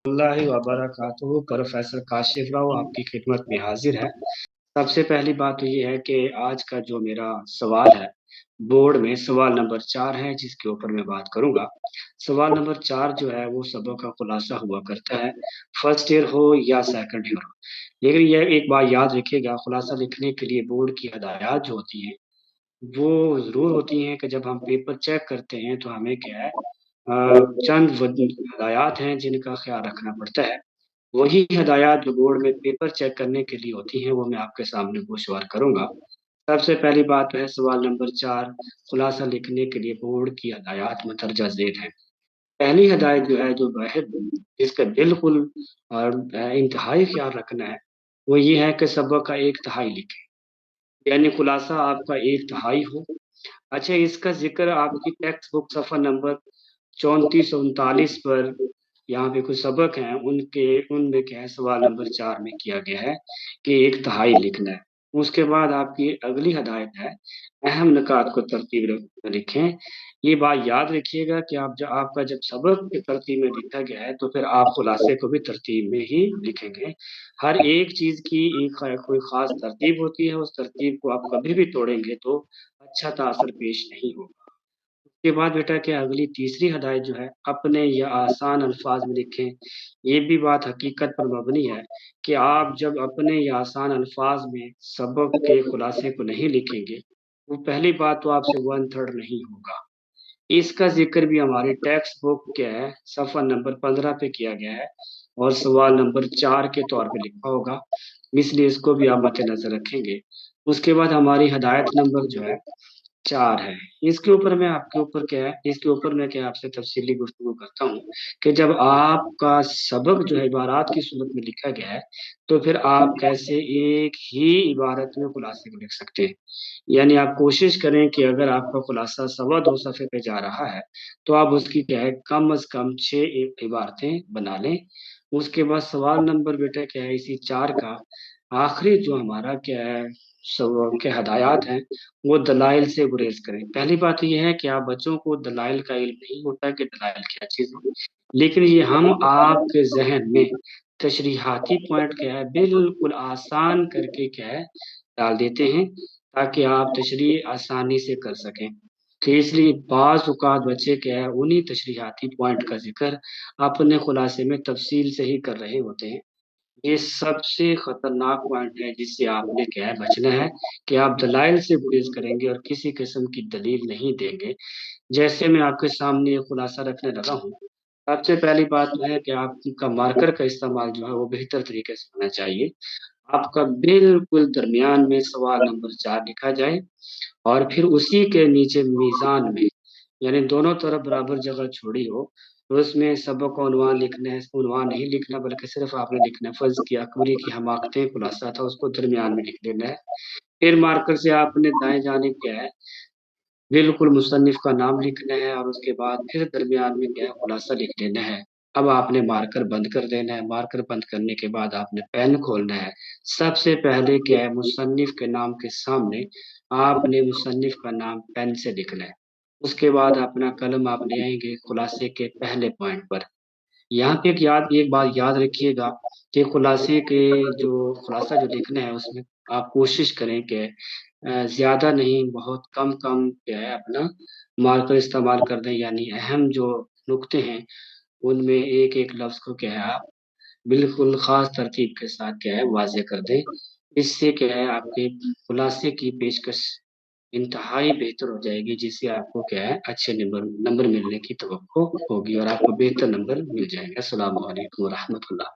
अल्लाह वबरकातुहू। Professor Kashif Rao आपकी खिदमत में हाजिर है। सबसे पहली बात तो ये है कि आज का जो मेरा सवाल है, बोर्ड में सवाल नंबर 4 है, जिसके ऊपर मैं बात करूंगा। सवाल नंबर 4 जो है वो सबक का खुलासा हुआ करता है, फर्स्ट ईयर हो या सेकंड ईयर हो। लेकिन यह एक बात याद रखिएगा, खुलासा लिखने के लिए बोर्ड की हदायत जो होती है वो जरूर होती हैं कि जब हम पेपर चेक करते हैं तो हमें क्या है, चंद हदायत हैं जिनका ख्याल रखना पड़ता है। वही हदायत जो बोर्ड में पेपर चेक करने के लिए होती हैं वो मैं आपके सामने गोशवार करूंगा। सबसे पहली बात तो है सवाल नंबर 4, खुलासा लिखने के लिए बोर्ड की हदायत मतरजा ज़ेर है। पहली हदायत जो है, जो वाहिद जिसका बिल्कुल और इंतहाई ख्याल रखना है, वो ये है कि सबक का एक तिहाई लिखें, यानी खुलासा आपका एक तिहाई हो। अच्छा, इसका जिक्र आपकी टेक्स्ट बुक सफ़ा नंबर 3439 पर, यहाँ पे कुछ सबक हैं उनके, उनमें क्या है, सवाल नंबर 4 में किया गया है कि एक तिहाई लिखना है। उसके बाद आपकी अगली हदायत है, अहम निकात को तरतीब लिखें। ये बात याद रखिएगा कि आप जब आपका जब सबक की तरतीब में लिखा गया है तो फिर आप खुलासे को भी तरतीब में ही लिखेंगे। हर एक चीज़ की एक कोई ख़ास तरतीब होती है, उस तरतीब को आप कभी भी तोड़ेंगे तो अच्छा तासर पेश नहीं होगा। उसके बाद बेटा क्या, अगली तीसरी हदायत जो है, अपने या आसान अल्फाज में लिखें। ये भी बात हकीकत पर मबनी है कि आप जब अपने या आसान अल्फाज में सबक के खुलासे को नहीं लिखेंगे, वो पहली बात तो आपसे 1/3 नहीं होगा। इसका जिक्र भी हमारी टेक्स्ट बुक क्या है, सफ़ा नंबर 15 पे किया गया है और सवाल नंबर 4 के तौर पे लिखा होगा, इसलिए इसको भी आप मद्देनज़र रखेंगे। उसके बाद हमारी हदायत नंबर जो है 4 है। इसके ऊपर मैं आपके ऊपर क्या है, इसके ऊपर मैं क्या आपसे तफ़सीली गुफ्तगू करता हूँ कि जब आपका सबक जो है इबारात की सूरत में लिखा गया है, तो फिर आप कैसे एक ही इबारत में खुलासे को लिख सकते हैं। यानी आप कोशिश करें कि अगर आपका खुलासा सवा 2 सफ़े पे जा रहा है, तो आप उसकी क्या है, कम अज़ कम 6 इबारतें बना लें। उसके बाद सवाल नंबर बेटा क्या है, इसी 4 का आखिरी जो हमारा क्या है, सब के हदायत हैं, वो दलाइल से गुरेज करें। पहली बात तो ये है कि आप बच्चों को दलाइल का इल्म नहीं होता कि दलाइल क्या चीज़ है, लेकिन ये हम आपके ज़हन में तशरीहाती पॉइंट क्या है, बिल्कुल आसान करके क्या है, डाल देते हैं ताकि आप तशरीह आसानी से कर सकें। तो इसलिए बाज़ औक़ात बच्चे क्या है, उन्हीं तशरीहाती पॉइंट का ज़िक्र अपने खुलासे में तफ़सील से ही कर रहे होते हैं। ये सबसे खतरनाक पॉइंट है जिससे आपने क्या है बचना है कि आप दलाइल से गुरेज करेंगे और किसी किस्म की दलील नहीं देंगे। जैसे मैं आपके सामने ये खुलासा रखने लगा हूँ, सबसे पहली बात तो है कि आपका मार्कर का इस्तेमाल जो है वो बेहतर तरीके से होना चाहिए। आपका बिल्कुल दरमियान में सवाल नंबर 4 लिखा जाए और फिर उसी के नीचे मीज़ान में, यानी दोनों तरफ बराबर जगह छोड़ी हो, तो उसमें सबक का उन्वान लिखना है। उन्वान नहीं लिखना बल्कि सिर्फ़ आपने लिखना है, फ़र्ज़ किया अकबरी की हमाकतें खुलासा था, उसको दरमियान में लिख देना है। फिर मार्कर से आपने दाएँ जानिब क्या है, बिल्कुल मुसन्निफ़ का नाम लिखना है और उसके बाद फिर दरमियान में क्या है, खुलासा लिख देना है। अब आपने मार्कर बंद कर देना है, मार्कर बंद करने के बाद आपने पेन खोलना है। सबसे पहले क्या है, मुसन्निफ़ के नाम के सामने आपने मुसन्निफ़ का नाम पेन से लिखना है। उसके बाद अपना कलम आप ले आएँगे खुलासे के पहले पॉइंट पर। यहाँ पे एक बात याद रखिएगा कि खुलासे के जो खुलासा जो लिखना है उसमें आप कोशिश करें कि ज़्यादा नहीं, बहुत कम-कम क्या है अपना मार्कर इस्तेमाल कर दें, यानी अहम जो नुक्ते हैं, उनमें एक-एक लफ्ज़ को क्या है आप बिल्कुल ख़ास तरतीब के साथ क्या है वाज़ेह कर दें। इससे क्या है, आपके खुलासे की पेशकश इंतहाई बेहतर हो जाएगी, जिससे आपको क्या है अच्छे नंबर नंबर मिलने की तवक्को होगी और आपको बेहतर नंबर मिल जाएँगे। अस्सलामु अलैकुम व रहमतुल्लाह।